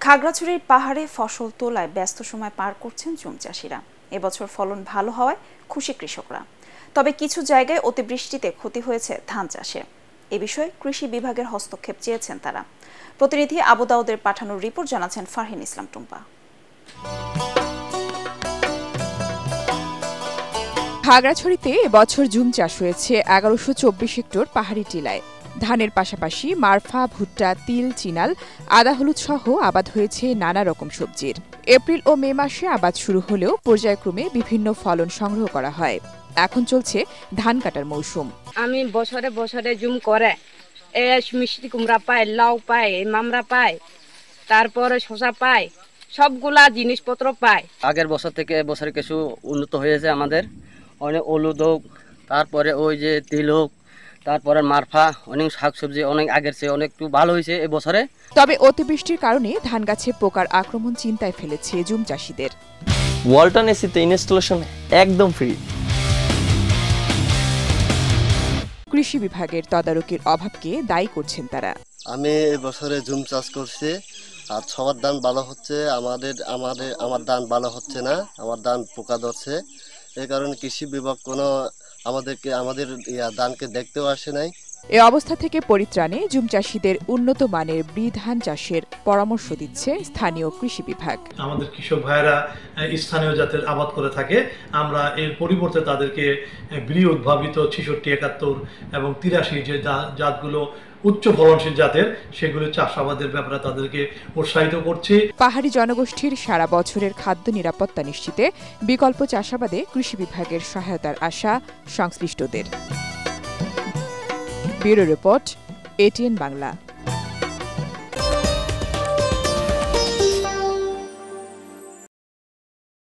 খাগড়াছড়ির পাহাড়ে ফসল তোলায় ব্যস্ত সময় পার করছেন জুম চাষিরা। এবছর ফলন ভালো হওয়ায় খুশি কৃষকরা। তবে কিছু জায়গায় অতিবৃষ্টিতে ক্ষতি হয়েছে ধান চাষে। এ বিষয়ে কৃষি বিভাগের হস্তক্ষেপ চেয়েছেন তারা। প্রতিনিধি আবু দাউদের পাঠানোর রিপোর্ট জানাচ্ছেন ফারহিন ইসলাম টুম্পা। খাগড়াছড়িতে এবছর জুম চাষ হয়েছে ১১২৪ হেক্টর পাহাড়ি টিলায়। ধানের পাশাপাশি মারফা, ভুট্টা, তিল, চিনাল, আদা, হলুদ সহ আবাদ হয়েছে নানা রকম সবজির। এপ্রিল ও মে মাসে আবাদ শুরু হলেও পর্যায়ক্রমে বিভিন্ন ফলন সংগ্রহ করা হয়। এখন চলছে ধান কাটার মৌসুম। আমি বছরে বছরে জুম করে মিষ্টি কুমড়া পাই, লাউ পাই, মামরা পাই, তারপরে শসা পাই, সবগুলা জিনিসপত্র পাই। আগের বছর থেকে এবছরে কিছু উন্নত হয়েছে আমাদের। অনেক হলুদ হোক, তারপরে ওই যে তিল হোক, তারপরে মারফা, অনেক শাকসবজি অনেক আগের চেয়ে অনেক একটু ভালো হয়েছে এবছরে। তবে অতিবৃষ্টির কারণে ধান গাছে পোকার আক্রমণ চিন্তায় ফেলেছে জুম চাষিদের। ওয়ালটন এসিতে ইনস্টলেশন একদম ফ্রি। কৃষি বিভাগের তদারকির অভাবকে দায়ী করছেন তারা। আমি এবছরে জুম চাষ করছি, আর সবার ধান ভালো হচ্ছে, আমার ধান ভালো হচ্ছে না, আমার ধান পোকা ধরছে। এই কারণে কৃষি বিভাগ কোনো আমাদের ধানকে দেখতেও আসে নাই। এ অবস্থা থেকে পরিত্রাণে জুম চাষিদের উন্নত মানের ব্রি ধান চাষের পরামর্শ দিচ্ছে স্থানীয় কৃষি বিভাগ। আমাদের কৃষক ভাইয়েরা স্থানীয় জাতের আবাদ করে থাকে, আমরা এর পরিবর্তে তাদেরকে ব্রি উদ্ভাবিত ৬৬, ৭১ এবং ৮৩ যে জাতগুলো উচ্চ ফলনশীল জাতের, সেগুলো চাষাবাদের ব্যাপারে তাদেরকে উৎসাহিত করছি। পাহাড়ি জনগোষ্ঠীর সারা বছরের খাদ্য নিরাপত্তা নিশ্চিতে বিকল্প চাষাবাদে কৃষি বিভাগের সহায়তার আশা সংশ্লিষ্টদের। Bureau report, ATN Bangla.